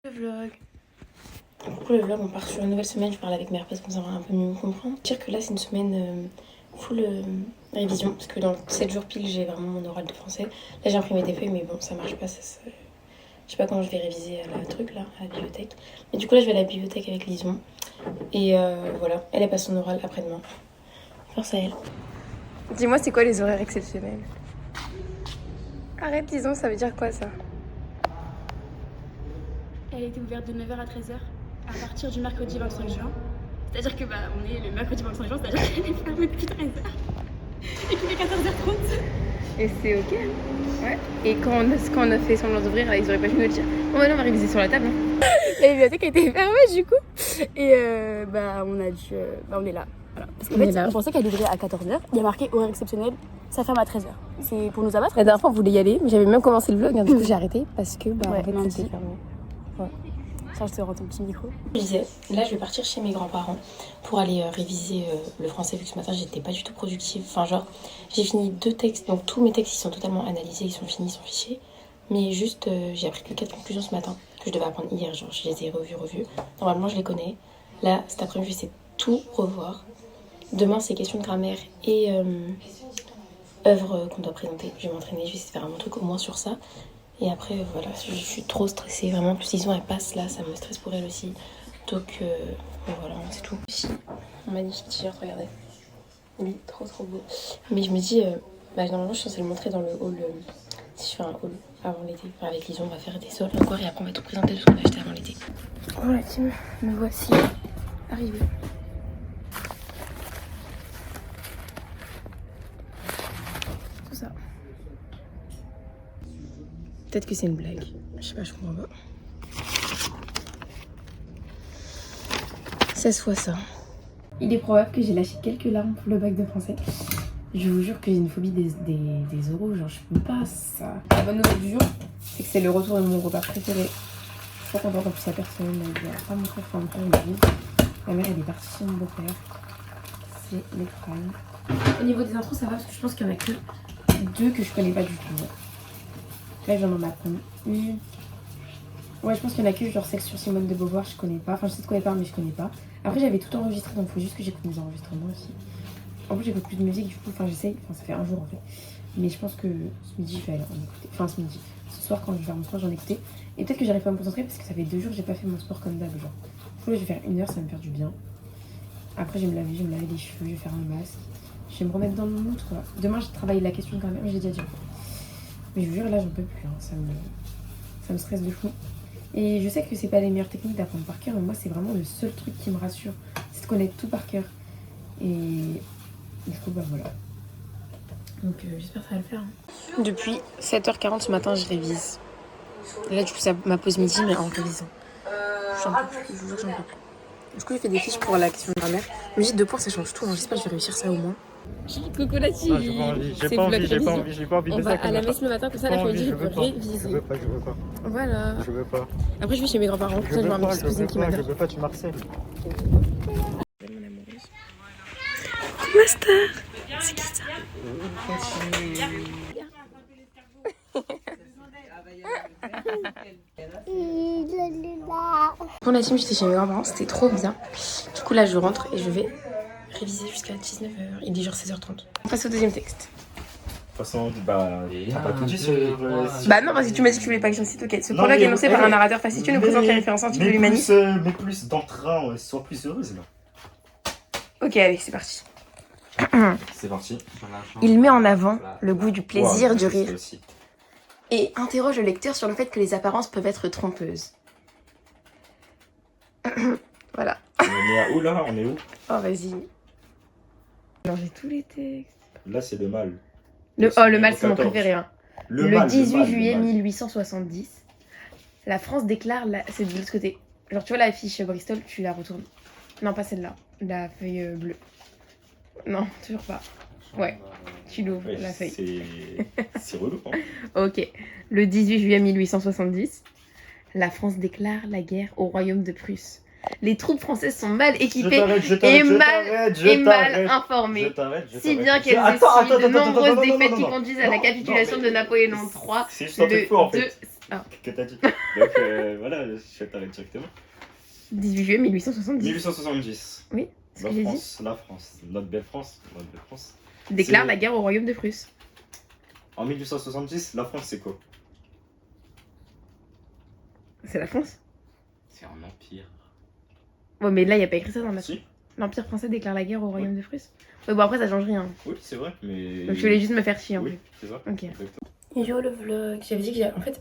Le vlog. Pour le vlog, on part sur une nouvelle semaine. Je parle avec mère parce qu'on va un peu mieux comprendre. Dire que là, c'est une semaine full révision parce que dans 7 jours pile, j'ai vraiment mon oral de français. Là, j'ai imprimé des feuilles, mais bon, ça marche pas. Je sais pas quand je vais réviser à la truc là, à la bibliothèque. Mais du coup, là, je vais à la bibliothèque avec Lison. Et voilà, elle passe son oral après-demain. Force à elle. Dis-moi, c'est quoi les horaires exceptionnels? Arrête, Lison, ça veut dire quoi ça? Elle était ouverte de 9h à 13h à partir du mercredi 25 juin. C'est-à-dire que on est le mercredi 25 juin, c'est-à-dire qu'elle est fermée depuis 13h. Et qu'il est 14h30. Et c'est ok, hein? Ouais. Et quand on a fait semblant d'ouvrir, ils auraient pas pu nous le dire. Bon, maintenant on va réviser sur la table. Hein. La bibliothèque a été fermée du coup. Et on a dû. On est là. Voilà. Parce qu'en fait, on pensait qu'elle ouvrait à 14h. Il y a marqué horaire exceptionnel, ça ferme à 13h. C'est pour nous abattre. La dernière fois, on voulait y aller, mais j'avais même commencé le vlog, hein, du coup j'ai arrêté parce que Ouais, en fait, lundi. c'était fermé. Ouais. Ça, je te rends ton petit micro. Je disais, là je vais partir chez mes grands-parents pour aller réviser le français vu que ce matin j'étais pas du tout productive. Enfin genre, j'ai fini 2 textes, donc tous mes textes ils sont totalement analysés, ils sont finis, ils sont fichés. Mais juste, j'ai appris que 4 conclusions ce matin que je devais apprendre hier, genre je les ai revues. Normalement je les connais. Là, cet après-midi je vais essayer de tout revoir. Demain c'est question de grammaire et œuvre qu'on doit présenter. Je vais m'entraîner, je vais essayer de faire un truc au moins sur ça. Et après, voilà, je suis trop stressée, vraiment. En plus, Lison, elle passe là, ça me stresse pour elle aussi. Donc, voilà, c'est tout. Ici, un magnifique t-shirt, regardez. Il est trop beau. Mais je me dis, normalement, je suis censée le montrer dans le hall. Si je fais un hall avant l'été. Enfin, avec Lison, on va faire des sols encore et après, on va tout présenter tout ce qu'on a acheté avant l'été. Bon, la team, me voici arrivée. Tout ça. Peut-être que c'est une blague. Je sais pas, je comprends pas. 16 fois ça. Il est probable que j'ai lâché quelques larmes pour le bac de français. Je vous jure que j'ai une phobie des euros. Genre, je peux pas ça. La bonne nouvelle du jour, c'est que c'est le retour de mon repas préféré. Je suis trop contente en plus, la personne. Elle a pas montré enfin, ma mère, elle est partie chez mon beau-père. C'est les fans. Au niveau des intros, ça va parce que je pense qu'il y en a que 2 que je connais pas du tout. Là, je viens d'en apprendre une. Ouais, je pense qu'il y en a que genre Sexe sur Simone de Beauvoir, je connais pas. Enfin, je sais de quoi elle parle, mais je connais pas. Après, j'avais tout enregistré, donc il faut juste que j'écoute mes enregistrements aussi. En plus, j'écoute plus de musique, du coup, enfin, j'essaye. Enfin, ça fait un jour en fait. Mais je pense que ce midi, je vais aller en écouter. Enfin, ce midi. Ce soir, quand je vais faire mon sport, j'en écoutais. Et peut-être que j'arrive pas à me concentrer parce que ça fait 2 jours que j'ai pas fait mon sport comme d'hab. Genre, du coup, là, je vais faire 1 heure, ça va me faire du bien. Après, je vais me laver les cheveux, je vais faire un masque. Je vais me remettre dans mon mood, quoi. Demain, je travaille la question quand même, j'ai déjà dit. Mais je vous jure, là, j'en peux plus. Hein. Ça me stresse de fou. Et je sais que c'est pas les meilleures techniques d'apprendre par cœur, mais moi, c'est vraiment le seul truc qui me rassure. C'est de connaître tout par cœur. Et du coup, voilà. Donc, j'espère que ça va le faire. Hein. Depuis 7h40 ce matin, je révise. Et là, du coup, c'est ma pause midi, mais en révisant. J'en peux plus, je vous jure, j'en peux plus. Du coup, j'ai fait des fiches pour la question de grammaire. Je me dis 2 points, ça change tout. Hein. J'espère que je vais réussir ça au moins. Coucou la team. J'ai pas envie On de va ça. à la messe le matin, comme ça l'après-midi je peux réviser. Je veux pas. Voilà. Je veux pas. Après je vais chez mes grands-parents, comme ça je vais voir ma petite cousine qui m'appelle. Je veux pas, tu m'harcèles. Master. C'est qui ça? Pour la team, j'étais chez mes grands-parents, c'était trop bien. Du coup là je rentre et je vais réviser jusqu'à 19h. Il est genre 16h30. On passe au deuxième texte. De toute façon, t'as pas tout dit sur... Bah non, parce que tu m'as dit que tu voulais pas que j'incite, ok. Ce prologue énoncé par un narrateur facétieux nous présente les références antiques de l'humanisme. Mais plus d'entrain, sois plus heureuse là. Ok, allez, c'est parti. C'est parti. Il met en avant le goût du plaisir, Ouais, du ça rire, aussi. et interroge le lecteur sur le fait que les apparences peuvent être trompeuses. Voilà. On est à où là? On est où? Oh, vas-y. Alors, j'ai tous les textes. Là, c'est le mal. Le mal, c'est mon 14. préféré. Hein. Le mal, 18 mal, juillet le mal. 1870, la France déclare... C'est de l'autre côté. Genre, tu vois la fiche Bristol, tu la retournes. Non, pas celle-là. La feuille bleue. Non, toujours pas. Ouais, tu l'ouvres, Ouais, la feuille. C'est relou, hein. Ok. Le 18 juillet 1870, la France déclare la guerre au royaume de Prusse. Les troupes françaises sont mal équipées et mal informées. Si bien qu'elles essuient de nombreuses défaites qui conduisent à la capitulation de Napoléon III C'est juste un truc faux en fait. Ah. Que t'as dit. Donc voilà, je t'arrête directement. 18 juillet 1870. 1870. Oui, c'est ce que j'ai dit. La France, notre belle France. Déclare C'est- la guerre au royaume de Prusse. En 1870, la France c'est quoi? C'est la France. C'est un empire. Ouais, mais là, il n'y a pas écrit ça dans la... Si. L'Empire français déclare la guerre au royaume de Prusse. Ouais, bon, après, ça change rien. Oui, c'est vrai, mais. Donc, je voulais juste me faire chier, en Oui, fait. c'est ça. Ok. Exactement. Yo, le vlog. J'avais dit que en fait,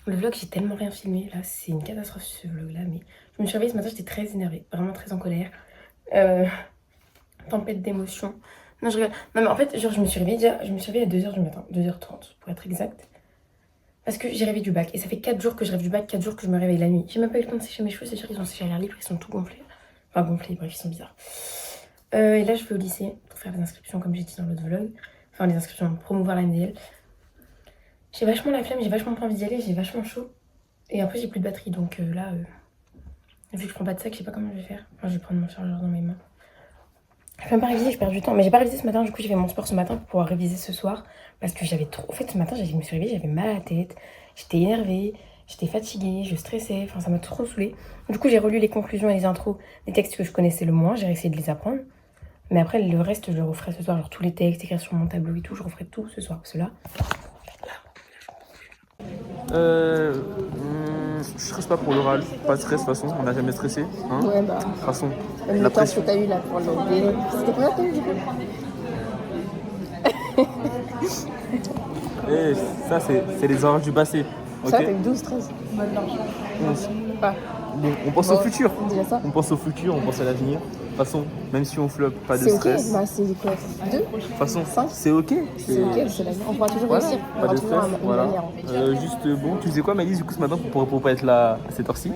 le vlog, j'ai tellement rien filmé. Là, c'est une catastrophe ce vlog-là. Mais je me suis réveillée ce matin, j'étais très énervée. Vraiment très en colère. Tempête d'émotions. Non, je rigole. Non, mais en fait, genre, je me suis réveillée déjà. Je me suis réveillée à 2h du matin. 2h30, pour être exact. Parce que j'ai rêvé du bac. Et ça fait 4 jours que je rêve du bac, 4 jours que je me réveille la nuit. J'ai même pas eu le temps de sécher mes cheveux. C'est-à-dire qu'ils ont séché à l'air libre. Ils sont tout gonflés. Enfin, gonflés, bref, ils sont bizarres. Et là, je vais au lycée pour faire des inscriptions, comme j'ai dit dans l'autre vlog. Enfin, des inscriptions pour promouvoir la MDL. J'ai vachement la flemme, j'ai vachement pas envie d'y aller, j'ai vachement chaud. Et après, j'ai plus de batterie, donc là, vu que je prends pas de sac, je sais pas comment je vais faire. Enfin, je vais prendre mon chargeur dans mes mains. Je vais même pas réviser, je perds du temps. Mais j'ai pas révisé ce matin, du coup, j'ai fait mon sport ce matin pour pouvoir réviser ce soir. Parce que j'avais trop. En fait, ce matin, je me suis réveillée, j'avais mal à la tête, j'étais énervée, j'étais fatiguée, je stressais, enfin, ça m'a trop saoulée. Du coup, j'ai relu les conclusions et les intros des textes que je connaissais le moins, j'ai essayé de les apprendre. Mais après, le reste, je le referai ce soir. Genre tous les textes, écrire sur mon tableau et tout, je referai tout ce soir. Parce que là. Je stresse pas pour l'oral, pas de stress de toute façon, on n'a jamais stressé. Hein, Ouais, bah. de toute façon, Même la le temps pression. que t'as eu là pour le dé. C'était combien t'as eu du coup? Et ça, c'est les orales du passé. Ok. Ça, t'as eu 12, 13. 11. Pas. Bon, on pense au Bon, futur. Déjà ça. On pense au futur, on pense à l'avenir. De toute façon, même si on flop, pas de C'est ok. stress. Bah, c'est quoi? 2? De toute façon, 5. c'est ok. C'est ok, c'est la vie. On pourra toujours Voilà, réussir. On pas aura de toujours stress. une Voilà. manière. Juste bon, tu faisais quoi, Malice, du coup, ce matin pour pas être là à cette heure-ci?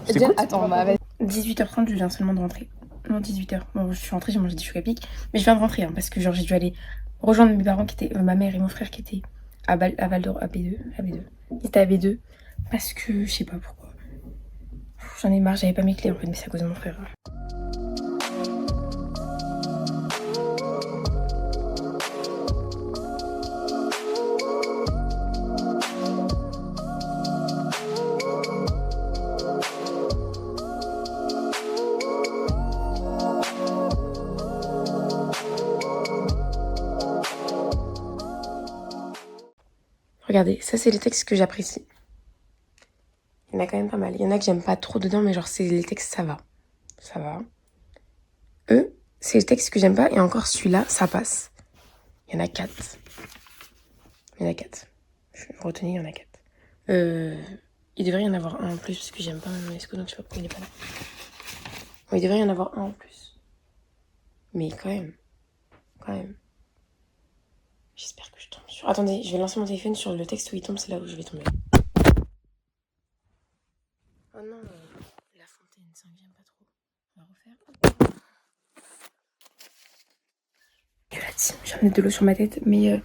Je Déjà, t'écoute. attends, bah, vas-y. 18h30, je viens seulement de rentrer. Non, 18h. Bon, je suis rentrée, j'ai mangé des chocs à pic. Mais je viens de rentrer, hein, parce que genre j'ai dû aller rejoindre mes parents qui étaient. Ma mère et mon frère qui étaient à Val d'Or, à B2. Ils étaient à B2. Parce que je sais pas pourquoi. J'en ai marre, j'avais pas mes clés en fait, mais c'est à cause de mon frère. Regardez, ça c'est les textes que j'apprécie. Il y en a quand même pas mal. Il y en a que j'aime pas trop dedans, mais genre c'est les textes, ça va. Ça va. Eux, c'est les textes que j'aime pas, et encore celui-là, ça passe. Il y en a 4. Il y en a 4. Je vais me retenir, il y en a 4. Il devrait y en avoir un en plus, parce que j'aime pas Manuesco, donc je sais pas pourquoi il est pas là. Bon, il devrait y en avoir un en plus. Mais quand même. Quand même. J'espère que je tombe sur... Attendez, je vais lancer mon téléphone sur le texte où il tombe, c'est là où je vais tomber. Oh non, La Fontaine, ça me vient pas trop. On va refaire. J'ai amené de l'eau sur ma tête, mais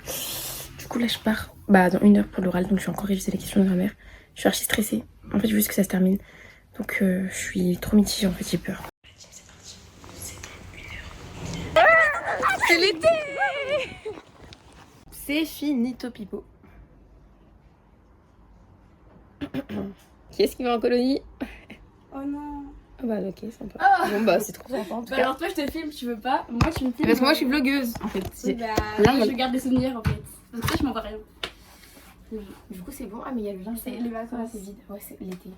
du coup là je pars dans 1 heure pour l'oral, donc je vais encore réviser les questions de grammaire. Je suis archi stressée, en fait je veux juste que ça se termine. Donc je suis trop mitigée, en fait j'ai peur. C'est parti, c'est dans 1 heure. C'est l'été! C'est finito pipo. Qui est-ce qui va en colonie? Oh non. Ah bah ok, sympa. Ah. Bon, bah, c'est trop sympa en tout Bah cas. alors toi je te filme, tu veux pas. Moi tu me filmes. Parce que moi je suis vlogueuse en fait. Oui, bah, Là, moi, il y a- je garde des souvenirs en fait. Parce que ça je m'en vois rien. Du coup c'est bon, ah mais il y a le vin, C'est les vacances. c'est vide, ouais c'est l'été.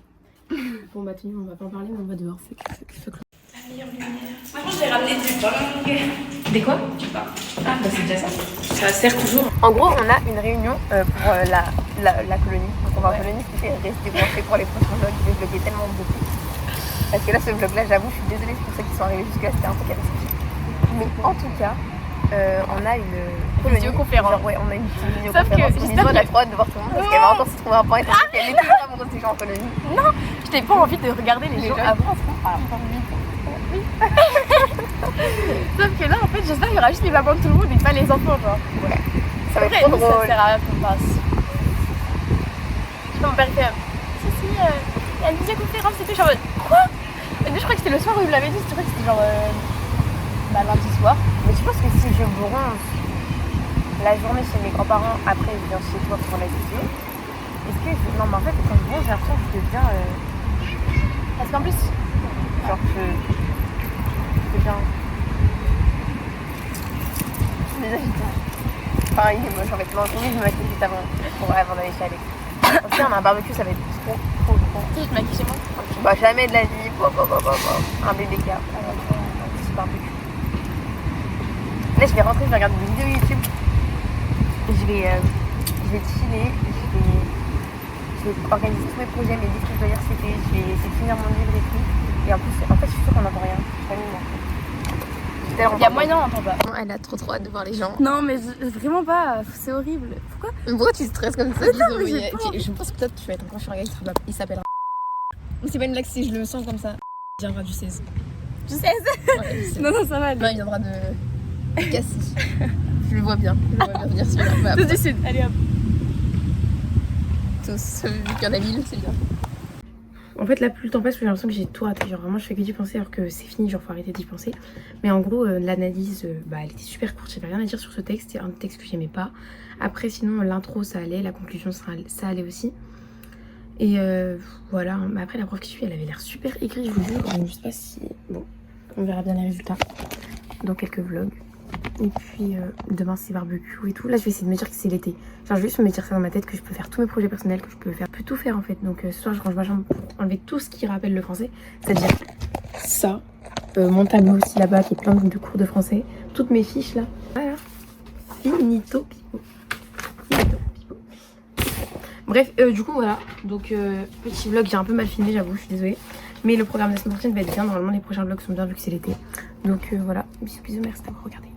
Bon bah tenue, on va pas en parler mais on va dehors, fuck. La meilleure lumière. Moi j'ai ramené du bang. Des quoi? Du bang. Ah bah c'est déjà ça. Ça sert toujours. En gros on a une réunion pour la colonie. Donc on va en colonie, ce qui fait rester branché pour les prochains vlogs. Je vais vlogger tellement beaucoup. Parce que là ce vlog là j'avoue je suis désolée pour ceux qui sont arrivés jusque là, c'était un peu chaotique. Mais en tout cas on a une colonie. Vidéoconférence. Genre, ouais, on a une petite Sauf vidéoconférence. que Une j'espère on a trop hâte de voir tout le monde parce qu'elle va encore se trouver un point et qu'elle est toujours amoureuse des gens en colonie. Je n'ai pas envie de regarder les gens avant. Sauf que là en fait j'espère qu'il y aura juste les mamans de tout le monde et pas les enfants genre. Ouais. Ça va Après, être trop nous, ça drôle. sert à rien qu'on passe. Je peux mon père faire. Si, il y a une vidéoconférence et tout. Je suis en mode quoi? Et puis je crois que c'était le soir où il me l'avait dit. Je crois que c'était genre lundi soir. Mais tu penses que si je bronze la journée chez mes grands-parents, après je viens chez toi pour la vidéo, est-ce que non, mais en fait, quand je mange, j'ai l'impression que je deviens. Parce qu'en plus, genre, je deviens. Déjà, enfin, il est moche en fait. Non, je me maquille juste avant d'aller chez Alex. Ensuite, on a un barbecue, ça va être trop. Tu te maquilles chez moi? Bah, jamais de la vie. Un bébé qui a un petit barbecue. Là, je vais rentrer, je vais regarder des vidéos YouTube. Je vais chiller, je vais organiser tous mes projets, mes livres que je dois lire cet été, je vais essayer de finir mon livre et tout. Et en plus, je suis sûre qu'on n'entend rien. Il y a moyen, on n'entend pas. Elle a trop hâte de voir les gens. Non, mais vraiment pas, c'est horrible. Pourquoi? Pourquoi tu stresses comme ça? Non, mais j'ai pas Je pense que peut-être tu vas être encore sur un gars il s'appelle. C'est pas une blague si je le sens comme ça. Il viendra du 16. Du 16? Ouais, du 16. Non, ça va. Non, il viendra de Cassis. Je le vois bien. Je le vois bien venir celui-là. Tous du sud, allez hop. Tous, vu qu'il y en a 1000, c'est bien. En fait, là, plus le temps passe, plus j'ai l'impression que j'ai tout raté. Genre, vraiment, je fais que d'y penser alors que c'est fini, genre, faut arrêter d'y penser. Mais en gros, l'analyse, bah, elle était super courte. J'avais rien à dire sur ce texte. C'est un texte que j'aimais pas. Après, sinon, l'intro, ça allait. La conclusion, ça allait aussi. Et voilà. Mais après, la prof qui suit, elle avait l'air super écrite, je vous jure. Je sais pas si. Bon, on verra bien les résultats dans quelques vlogs. Et puis demain c'est barbecue et tout. Là je vais essayer de me dire que c'est l'été. Genre je vais juste me dire ça dans ma tête, que je peux faire tous mes projets personnels, que je peux tout faire en fait. Donc ce soir je range ma chambre pour enlever tout ce qui rappelle le français. C'est-à-dire ça, mon tableau aussi là-bas qui est plein de cours de français. Toutes mes fiches là. Voilà. Finito pipo. Finito pipo. Bref, du coup voilà. Donc petit vlog, j'ai un peu mal filmé, j'avoue, je suis désolée. Mais le programme de la semaine prochaine va être bien. Normalement les prochains vlogs sont bien vu que c'est l'été. Donc voilà, bisous, merci d'avoir regardé.